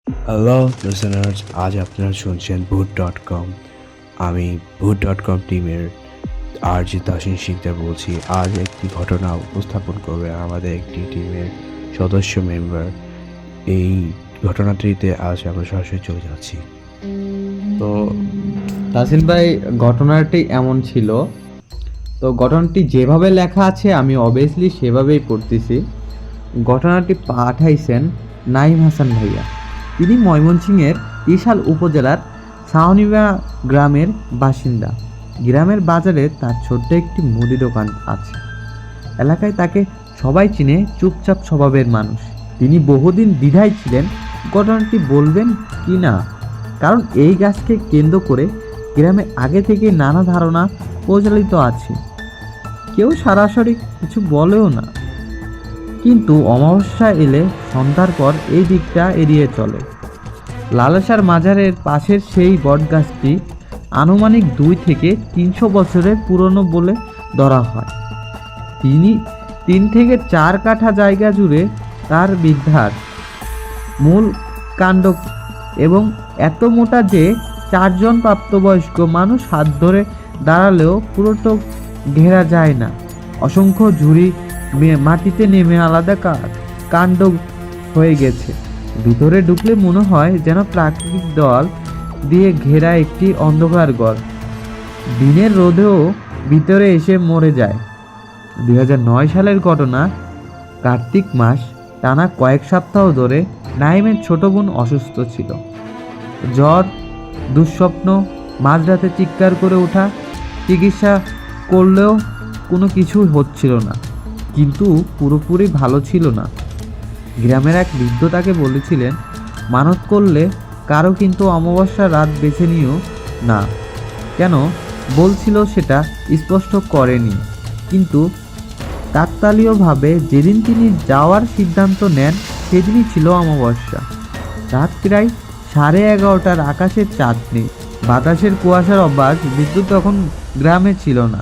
Hello listeners, আজ আপনারা শুনছেন ভূত.com। আমি ভূত.com টিমের আরজি তাসিন শিকদার বলছি। আজ একটি ঘটনা উপস্থাপন করবে আমাদের একটি টিমের সদস্য মেম্বার। এই ঘটনাটিতে আজ আমরা সরাসরি চলে যাচ্ছি। তো তাসিন ভাই, ঘটনাটি এমন ছিল। তো ঘটনাটি যেভাবে লেখা আছে আমি অবভিয়াসলি সেভাবেই পড়তেছি। ঘটনাটি পাঠাইছেন নাইম হাসান ভাইয়া। তিনি ময়মনসিংহের ত্রিশাল উপজেলার সাউনিবা গ্রামের বাসিন্দা। গ্রামের বাজারে তার ছোট্ট একটি মুদি দোকান আছে। এলাকায় তাকে সবাই চিনে, চুপচাপ স্বভাবের মানুষ। তিনি বহুদিন দ্বিধায় ছিলেন ঘটনাটি বলবেন কি না, কারণ এই গাছকে কেন্দ্র করে গ্রামে আগে থেকে নানা ধারণা প্রচলিত আছে। কেউ সরাসরি কিছু বলেও না, কিন্তু অমাবস্যা এলে সন্ধ্যার পর এই দিকটা এড়িয়ে চলে। লালসার মাজারের পাশের সেই বটগাছটি আনুমানিক 2 থেকে 300 বছরের পুরনো বলে ধরা হয়। 3 থেকে 4 কাঠা জায়গা জুড়ে তার বিদ্যার মূল কাণ্ড এবং এত মোটা যে 4 জন প্রাপ্তবয়স্ক মানুষ হাত ধরে দাঁড়ালেও পুরোটা ঘেরা যায় না। অসংখ্য ঝুড়ি মাটিতে নেমে আলাদা কাণ্ড হয়ে গেছে। ভিতরে ঢুকলে মনে হয় যেন প্রাকৃতিক দল দিয়ে ঘেরা একটি অন্ধকার ঘর। দিনের রোদেও ভিতরে এসে মরে যায়। 2009 সালের ঘটনা। কার্তিক মাস, টানা কয়েক সপ্তাহ ধরে নাইমের ছোট বোন অসুস্থ ছিল। জ্বর, দুঃস্বপ্ন, মাঝরাতে চিৎকার করে ওঠা। চিকিৎসা করলেও কোনো কিছু হচ্ছিল না, কিন্তু পুরোপুরি ভালো ছিল না। গ্রামের এক বৃদ্ধ তাকে বলেছিলেন মানত করলে কারো কিন্তু অমাবস্যা রাত বেছে নিও না। কেন বলছিল সেটা স্পষ্ট করেনি, কিন্তু কাকতালীয়ভাবে যেদিন তিনি যাওয়ার সিদ্ধান্ত নেন সেদিনই ছিল অমাবস্যা। রাত প্রায় 11:30। আকাশের চাঁদ নেই, বাতাসের কুয়াশার অভ্যাস। বিদ্যুৎ তখন গ্রামে ছিল না।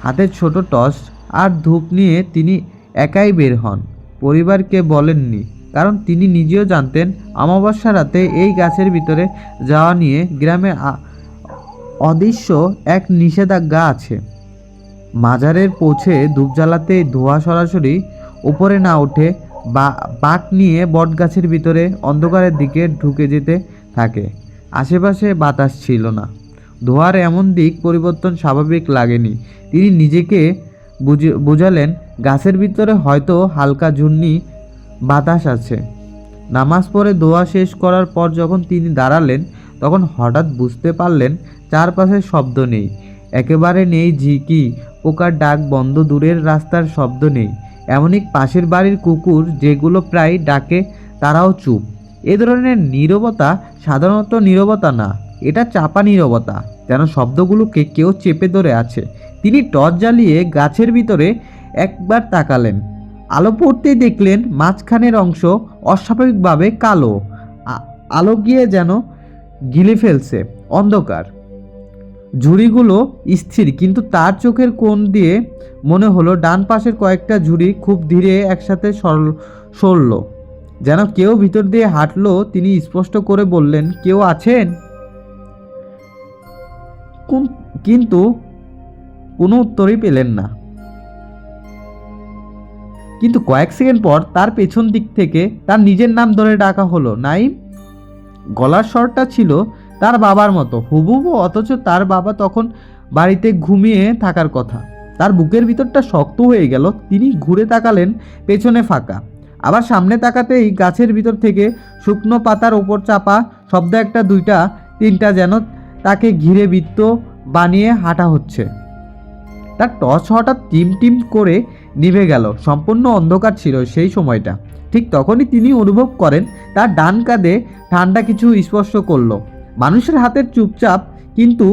হাতে ছোট টর্চ আর ধূপ নিয়ে তিনি একাই বের হন। পরিবারকে বলেননি, কারণ তিনি নিজেও জানতেন অমাবস্যা রাতে এই গাছের ভিতরে যাওয়া নিয়ে গ্রামে অদৃশ্য এক নিষেধাজ্ঞা আছে। মাজারের পৌঁছে ধূপ জ্বালাতে ধোঁয়া সরাসরি উপরে না ওঠে, বাঁক নিয়ে বটগাছের ভিতরে অন্ধকারের দিকে ঢুকে যেতে থাকে। আশেপাশে বাতাস ছিল না। ধোঁয়ার এমন দিক পরিবর্তন স্বাভাবিক লাগেনি। তিনি নিজেকে বুঝালেন গাছের ভিতরে হয়তো হালকা ঝুর্নি বাতাস আছে। নামাজ পড়ে দোয়া শেষ করার পর যখন তিনি দাঁড়ালেন, তখন হঠাৎ বুঝতে পারলেন চারপাশে শব্দ নেই। একেবারে নেই ঝিকি পোকার ডাক বন্ধ, দূরের রাস্তার শব্দ নেই। এমনই পাশের বাড়ির কুকুর যেগুলো প্রায় ডাকে তারাও চুপ। এ ধরনের নীরবতা সাধারণত নীরবতা না, এটা চাপা নীরবতা, যেন শব্দগুলোকে কেউ চেপে ধরে আছে। তিনি টর্চ জ্বালিয়ে গাছের ভিতরে একবার তাকালেন। আলো পড়তেই দেখলেন মাঝখানের অংশ অস্বাভাবিকভাবে কালো। আলো গিয়ে যেন গিলে ফেলছে অন্ধকার। ঝুড়িগুলো স্থির, কিন্তু তার চোখের কোণ দিয়ে মনে হলো ডান পাশের কয়েকটা ঝুড়ি খুব ধীরে একসাথে সরল, যেন কেউ ভিতর দিয়ে হাঁটলো। তিনি স্পষ্ট করে বললেন, কেউ আছেন? কিন্তু কোনো উত্তরই পেলেন না। কিন্তু কয়েক সেকেন্ড পর তার পেছন দিক থেকে তার নিজের নাম ধরে ডাকা হলো, নাইম। গলার স্বরটা ছিল তার বাবার মতো হুবহু, অথচ তার বাবা তখন বাড়িতে ঘুমিয়ে থাকার কথা। তার বুকের ভিতরটা শক্ত হয়ে গেল। তিনি ঘুরে তাকালেন, পেছনে ফাঁকা। আবার সামনে তাকাতেই গাছের ভিতর থেকে শুকনো পাতার ওপর চাপা শব্দ, একটা, দুইটা, তিনটা, যেন তাকে ঘিরে বৃত্ত বানিয়ে হাঁটা হচ্ছে। তার টর্চ হঠাৎ টিম টিম করে নিভে গেল। সম্পূর্ণ অন্ধকার ছিল সেই সময়টা। ঠিক তখনই তিনি অনুভব করেন তার ডান কাঁধে ঠান্ডা কিছু স্পর্শ করলো। মানুষের হাতের চুপচাপ, কিন্তু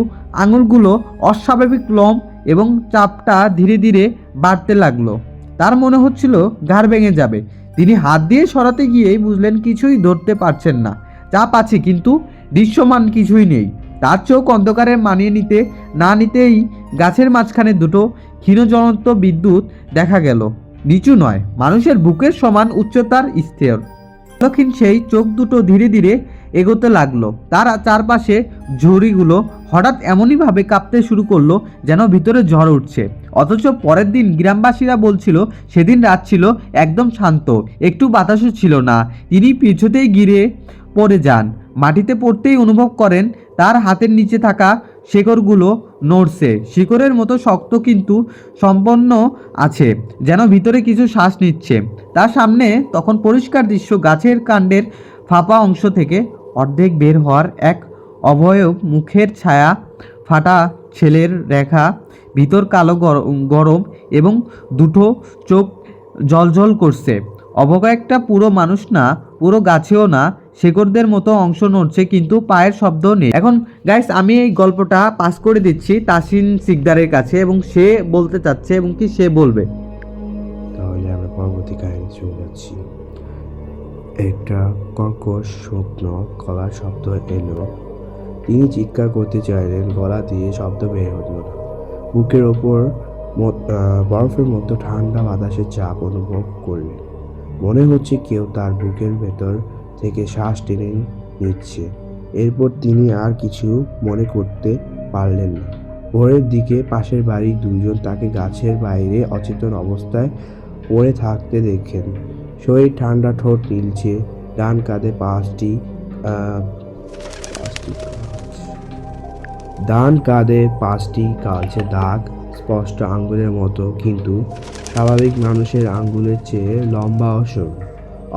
আঙুলগুলো অস্বাভাবিক লম, এবং চাপটা ধীরে ধীরে বাড়তে লাগলো। তার মনে হচ্ছিল ঘাড় ভেঙে যাবে। তিনি হাত দিয়ে সরাতে গিয়েই বুঝলেন কিছুই ধরতে পারছেন না। চাপ আছে, কিন্তু দৃশ্যমান কিছুই নেই। তার চোখ অন্ধকারে মানিয়ে নিতে না নিতেই গাছের মাঝখানে দুটো ক্ষীণ জ্বলন্ত বিদ্যুৎ দেখা গেল। নিচু নয়, মানুষের বুকের সমান উচ্চতার স্থির। দক্ষিণ সেই চোখ দুটো ধীরে ধীরে এগোতে লাগলো। তার চারপাশে ঝুড়িগুলো হঠাৎ এমনইভাবে কাঁপতে শুরু করলো যেন ভিতরে ঝড় উঠছে। অথচ পরের দিন গ্রামবাসীরা বলছিল সেদিন রাত ছিল একদম শান্ত, একটু বাতাসও ছিল না। তিনি পিছুতেই গিরে পড়ে যান। মাটিতে পড়তেই অনুভব করেন তার হাতের নিচে থাকা শেকড়গুলো নড়ছে, শিকড়ের মতো শক্ত কিন্তু সম্পন্ন আছে, যেন ভিতরে কিছু শ্বাস নিচ্ছে। তার সামনে তখন পরিষ্কার দৃশ্য, গাছের কাণ্ডের ফাঁপা অংশ থেকে অর্ধেক বের হওয়ার এক অবয়ব, মুখের ছায়া, ফাটা ছেলের রেখা, ভিতর কালো গরম এবং দুটো চোখ জলজল করছে। অবয়বটা পুরো মানুষ না, পুরো গাছেও না, শেকড়দের মতো অংশ নড়ছে কিন্তু পায়ের শব্দ নেই। এখন গাইস আমি এই গল্পটা পাস করে দিচ্ছি তাসিন সিকদারের কাছে এবং সে বলতে চাচ্ছে এবং কি সে বলবে। তাহলে আমরা পরবর্তী কাহিনী চলে যাচ্ছি। একটা কর্কশ শুকনো গলার শব্দ এলো। তিনি চিৎকার করতে চাইলেন, গলা দিয়ে শব্দ বের হলো না। বুকের ওপর বরফের মতো ঠান্ডা বাতাসের চাপ অনুভব করলেন। মনে হচ্ছে কেউ তার বুকের ভেতর থেকে শ্বাস টেনে নিচ্ছে। এরপর তিনি আর কিছু মনে করতে পারলেন না। ভোরের দিকে পাশের বাড়ির দুজন তাকে গাছের বাইরে অচেতন অবস্থায় পড়ে থাকতে দেখেন। শরীর ঠান্ডা, ঠোঁট নীলছে, ডান কাঁধে পাঁচটি কালচে দাগ, স্পষ্ট আঙ্গুলের মতো কিন্তু স্বাভাবিক মানুষের আঙ্গুলের চেয়ে লম্বা ও সরু।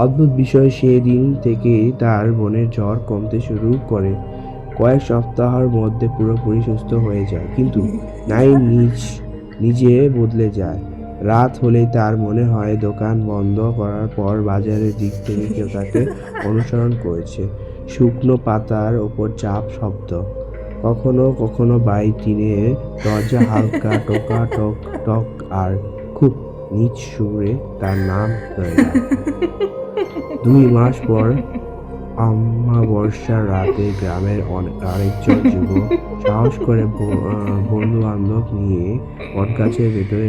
অদ্ভুত বিষয়, সেদিন থেকেই তার বোনের জ্বর কমতে শুরু করে। কয়েক সপ্তাহের মধ্যে পুরোপুরি সুস্থ হয়ে যায়, কিন্তু নাই নিজে বদলে যায়। রাত হলেই তার মনে হয় দোকান বন্ধ করার পর বাজারের দিক থেকে কেউ তাকে অনুসরণ করেছে। শুকনো পাতার ওপর চাপ শব্দ, কখনো কখনো বাড়ি টিনের দরজা হালকা টোকা টক টক, আর খুব নিচ সুরে তার নাম হয়ে যায়। 2 মাস পর অমাবস্যার রাতে গ্রামের আরেকজন যুবক সাহস করে বন্ধু বান্ধব নিয়ে বটগাছের ভেতরে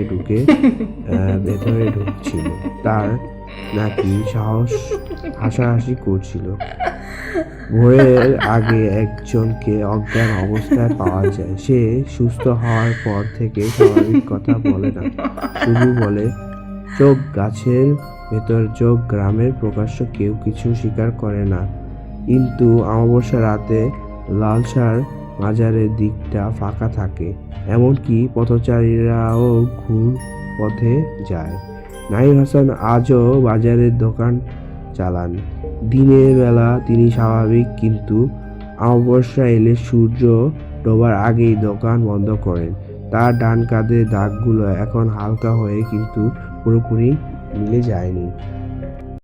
ঢুকছিল। তার নাকি সাহস হাসাহাসি করছিল। ভোরের আগে একজনকে অজ্ঞান অবস্থায় পাওয়া যায়। সে সুস্থ হওয়ার পর থেকে স্বাভাবিক কথা বলে না, শুধু বলে চোখ গাছের ভেতর, চোখ গ্রামের প্রকাশ্য কেউ কিছু স্বীকার করে না। কিন্তু অমাবস্যা রাতে লালসার মাজারের দিকটা ফাঁকা থাকে, এমনকি পথচারীরাও ঘুর পথে যায়। নাহিদ হাসান আজও বাজারের দোকান চালান। দিনের বেলা তিনি স্বাভাবিক, কিন্তু অমাবস্যা এলে সূর্য ডোবার আগেই দোকান বন্ধ করেন। তার ডান কাঁধের দাগগুলো এখন হালকা হয়ে কিন্তু পুরোপুরি মিলে যায়নি।